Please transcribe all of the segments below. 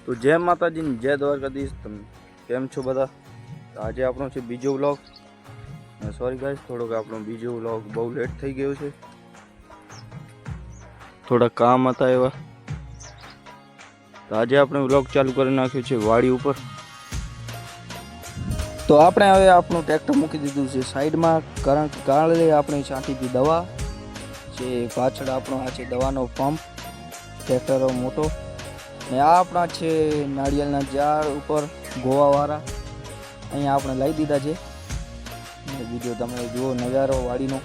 તો જય માતાજી ને જય દ્વારકાધીશ. તમે કેમ છો બધા? આજે આપણો છે બીજો વ્લોગ. સોરી ગાઈસ, થોડોક આપણો બીજો વ્લોગ બહુ લેટ થઈ ગયો છે. થોડા કામ હતા એવા. તો આજે આપણે વ્લોગ ચાલુ કરી નાખ્યું છે વાડી ઉપર. તો આપણે હવે આપણું ટ્રેક્ટર મૂકી દીધું છે સાઈડમાં, કારણ કે કાલે આપણે છાંટી હતી દવા જે પાછળ આપણો આ છે દવાનો પંપ, ટ્રેક્ટરો મોટો. ને આ આપણા છે નાળિયેરના ઝાડ ઉપર ગોવાવાળા, અહીંયા આપણે લાવી દીધા છે. વિડીયો તમે જુઓ નજારો વાડીનો.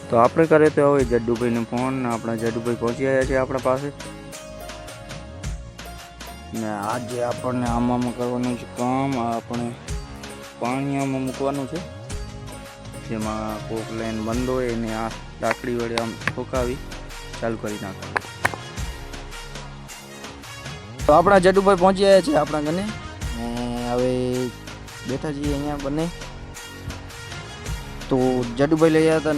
તો આપણે કરે તો હવે જડ્ડુભાઈને ફોન. આપણા જડ્ડુભાઈ પહોંચી આવ્યા છે આપણા પાસે. ને આજે આપણને આમાં કરવાનું છે કામ. આપણે પાણી આમાં મૂકવાનું છે, જેમાં કોક લાઈન બંધ હોય એને આ લાકડી વડે આમ ઠોકાવી ચાલુ કરી નાખવાનું. તો આપણા જડુભાઈ પહોંચી આવ્યા છે આપણા ઘરે. હવે બેઠા છીએ અહીંયા બંને. તો જડુભાઈ લઈ આવ્યા હતા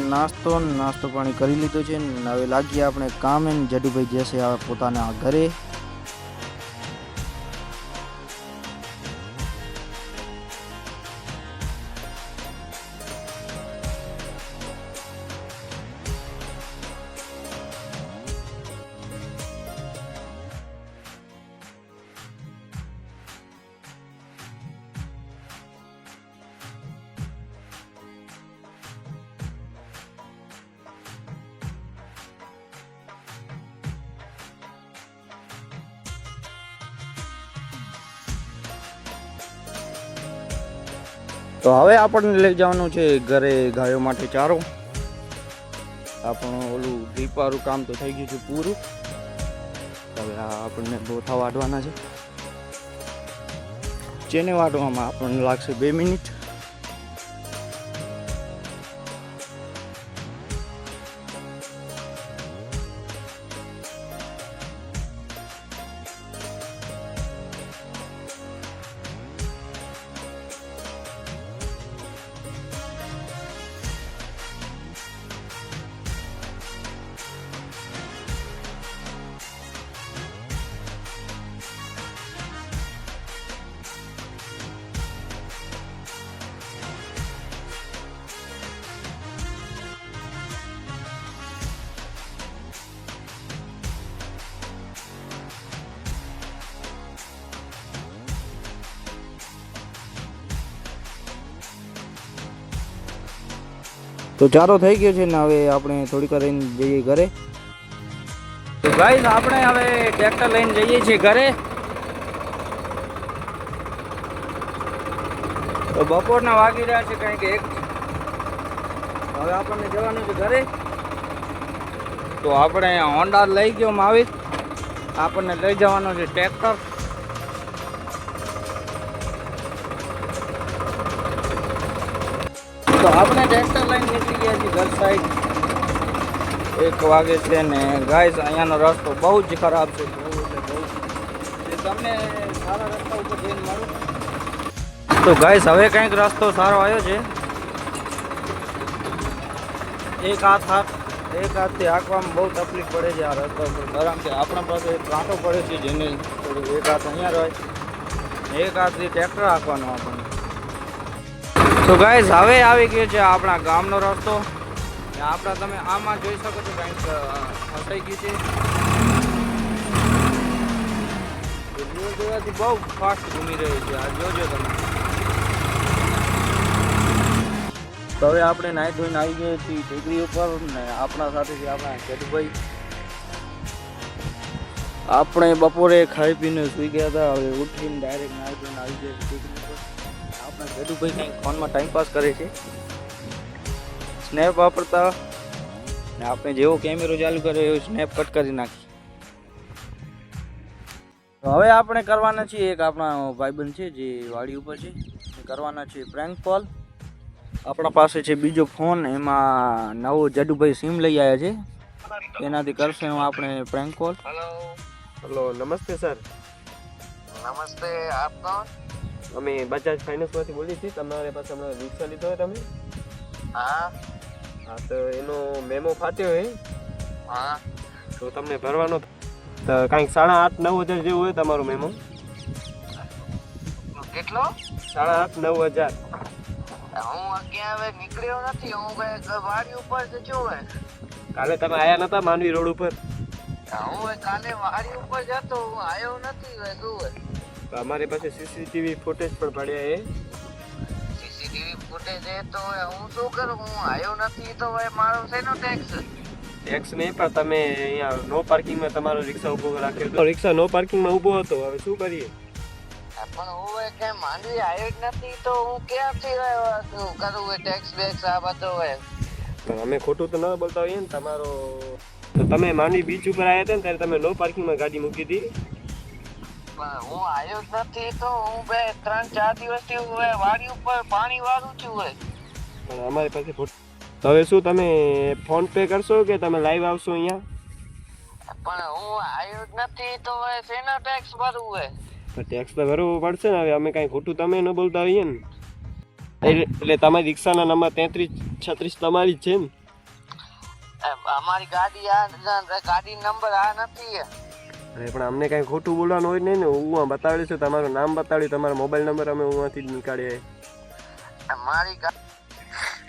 નાસ્તો પાણી કરી લીધો છે. હવે લાગીએ આપણે કામે. જડુભાઈ જશે પોતાના ઘરે. તો હવે આપણને લઈ જવાનું છે ઘરે ગાયો માટે ચારો. આપણું ઓલું ડ્રીપારું કામ તો થઈ ગયું છે પૂરું. હવે આ આપણને બોથા વાઢવાના છે. જેને વાઢવામાં આપણને લાગશે 2 મિનિટ. તો ચારો થઈ ગયો છે ને હવે આપણે થોડીક વાર રહીને જઈએ ઘરે. તો ગાઈસ આપણે હવે ટ્રેક્ટર લઈને જઈએ છીએ ઘરે. તો બપોરના વાગી રહ્યા છે કંઈક 1. હવે આપણને જવાનું છે ઘરે. તો આપણે હોન્ડા લઈ ગયો માવી. આપણને લઈ જવાનું છે ટ્રેક્ટર. તો આપણે ટ્રેક્ટર લઈને નીકળી ગયા છીએ ઘર સાઈડ. 1 વાગે છે ને ગાઈસ અહીંયાનો રસ્તો બહુ જ ખરાબ છે. બહુ તમને સારા રસ્તા ઉપર જઈને મળું. તો ગાઈસ હવે કંઈક રસ્તો સારો આવ્યો છે. એક હાથથી હાંકવામાં બહુ તકલીફ પડે છે આ રસ્તા ઉપર, કારણ કે આપણા પાસે એક કાંટો પડે છે જેને થોડું એક હાથ અહીંયા રહે, એક હાથથી ટ્રેક્ટર હાંકવાનું આપણને. તો ગાઈસ હવે આવી ગયો છે આપણા ગામનો રસ્તો. આપણા તમે આમાં જોઈ શકો છો કંઈક ફસાઈ ગયું છે. જોવાથી બહુ ફાસ્ટ ઘૂમી રહ્યું છે. આ જોજો તમે. તો હવે આપણે નાહી ધોઈને આવી ગયા છીએ ટેકરી ઉપર ને આપણા સાથે છે આપણા જડુભાઈ. આપણે બપોરે ખાઈ પીને સૂઈ ગયા હતા. હવે ઉઠીને ડાયરેક્ટ નાહી ધોઈને આવી ગયા છીએ ટેકરી ઉપર. આપણા જડુભાઈ કંઈક ફોનમાં ટાઈમ પાસ કરે છે, સ્નેપ વાપરતા. ને આપણે જેવો કેમેરો ચાલુ કર્યો એવો સ્નેપ કટ કરી નાખી. તો હવે આપણે કરવાના છીએ એક આપણા ભાઈબંધ છે જે વાડી ઉપર છે, કરવાના છે પ્રેન્ક કોલ. આપણા પાસે છે બીજો ફોન, એમાં નવો જડુભાઈ સિમ લઈ આવ્યા છે, એનાથી કરશે આપણે પ્રેન્ક કોલ. हेलो नमस्ते सर. नमस्ते, आप कौन? અમે બજાજ ફાઇનાન્સ માંથી બોલીએ છીએ. તમારે પાસે હમણાં રિક્ષા લીધો હોય તમે? हाँ હા, તો એનો મેમો ફાટ્યો હોય हाँ તો તમને ભરવાનો તો કાંઈક 8,5-9 હજાર જેવું હોય તમારો મેમો. કેટલો 8,500-9,000. હું ક્યાં હવે નીકળ્યો નથી હું વાડી ઉપર જ છું હવે કાલે તમે આયા નતા માનવી રોડ ઉપર? હું હવે કાલે વાડી ઉપર જતો હું આવ્યો નથી હવે શું હવે તો અમારી પાસે સીસીટીવી ફૂટેજ પણ પડ્યા એ. સીસીટીવી ફૂટેજ એ તો હવે હું શું કરું હું આવ્યો નથી તો હવે મારો શેનો ટેક્સ ટેક્સ નહીં, પણ તમે અહીંયા નો પાર્કિંગમાં તમારો રિક્ષા ઊભો રાખ્યો હતો. રિક્ષા નો પાર્કિંગમાં ઊભો હતો, હવે શું કરીએ? પણ હું હવે ક્યાંય માંડવી આવ્યો જ નથી તો હું ક્યાંથી શું કરું હવે ટેક્સ બેક્સ આ બધો હવે પણ અમે ખોટું તો ન બોલતા હોઈએ ને તમારો. તો તમે માંડવી બીચ ઉપર આવ્યા હતા ને ત્યારે તમે નો પાર્કિંગમાં ગાડી મૂકી હતી. પણ હું આવ્યો જ નથી તો હું 3-4 દિવસથી હું વાડી ઉપર પાણી વાળું છું હવે પણ અમારી પાસે તો હવે શું તમે ફોન પે કરશો કે તમે લાઈવ આવશો અહીંયા? પણ હું આવ્યો જ નથી તો હવે શેનો ટેક્સ ભરવું હે તો ટેક્સ તો ભરવો પડશે ને. હવે અમે કાંઈ ખોટું તમે ન બોલતા હોઈએ ને. એટલે તમારી રિક્ષાના નંબર 33-36 તમારી જ છે ને? અમારી ગાડી આ ગાડી નંબર આ નથી હે અરે પણ અમને કાંઈ ખોટું બોલવાનું હોય નહીં ને. હું બતાવ્યું છે, તમારું નામ બતાવ્યું, તમારો મોબાઈલ નંબર અમે અહીંયાથી જ નીકાળ્યા. મારી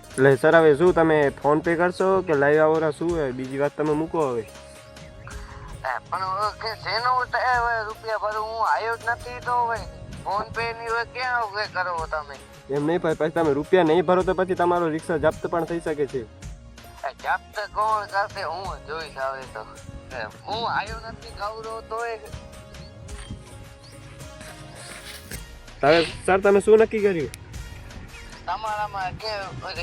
એટલે સર હવે શું તમે ફોન પે કરશો કે લાઈવ આવો? શું હોય બીજી વાત તમે મૂકો હવે. પણ કે શેનો રૂપિયા ભરું હું આવ્યો જ નથી તો હવે ફોન પે ની હોય ક્યાં હવે કરો તમે એમ નહીં, પછી તમે રૂપિયા નહીં ભરો તો પછી તમારો રિક્ષા જપ્ત પણ થઈ શકે છે. જપ્ત કોણ કરશે હું જોઈશ હવે તો હું આવ્યો નથી ગૌરવ તોય હવે સર તમે શું નક્કી કર્યું? તમારામાં કે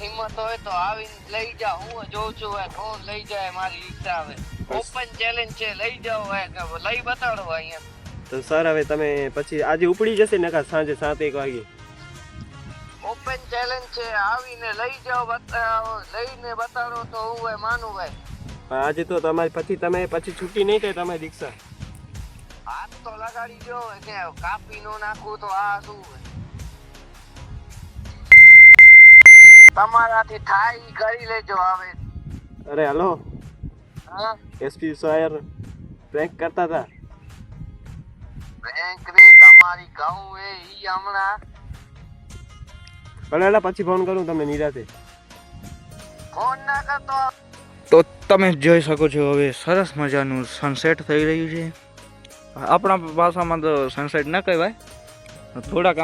હિંમત હોય તો આવીને લઈ જાઓ. હું જોઉં છું હવે કોણ લઈ જાય મારી રિક્ષા હવે ઓપન ચેલેન્જ છે લઈ જાઓ હવે લઈ બતાડો અહીંયા. તો સર હવે તમે પછી આજે ઉપડી જશે ને સાંજે 7-1 વાગે? ઓપન ચેલેન્જ છે આવીને લઈ જાઓ બતાવો લઈને બતાડો તો હું હવે માનું ભાઈ. પણ આજે તો તમારી પછી છૂટી નહીં થાય તમારી રિક્ષા. હાથ તો લગાડી જો કે કાપી નો નાખું તો આ શું તમારાથી થાય ઈ કરી લેજો હવે. અરે હલો, હા એસપી સાહેબ પ્રેન્ક કરતા હતા. બેંક ની તમારી કહું એ ઈ હમણાં ભલે પછી ફોન કરું તમને નિરાતે. ફોન ના કરતો. તો તમે જોઈ શકો છો હવે સરસ મજાનું સનસેટ થઈ રહ્યું છે. આપણા ભાષામાં તો સનસેટ ન કહેવાય, થોડાક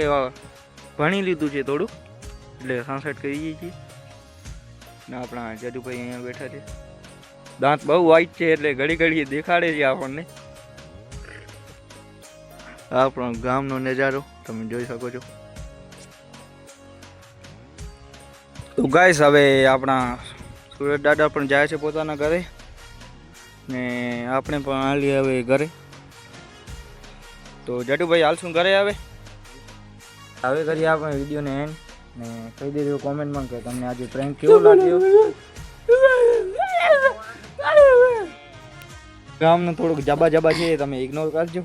એવા ભણી લીધું છે થોડું એટલે સનસેટ કહીએ છીએ. ને આપણા જદુભાઈ અહીંયા બેઠા છે. દાંત બહુ વાઈટ છે એટલે ઘડી દેખાડે છે આપણને. આપણો ગામનો નજારો તમે જોઈ શકો છો. તો ગાઈસ હવે આપણા સુરત દાદા પણ જાય છે પોતાના ઘરે ને આપણે પણ હાલીએ હવે ઘરે. તો જટુભાઈ હાલશું ઘરે હવે કરીએ આપણે વિડીયોને એન્ડ ને કહી દેજો કોમેન્ટમાં કે તમને આજે પ્રેન્ક કેવો લાગ્યો. ગામનું થોડુંક જબા છે તમે ઇગ્નોર કરજો.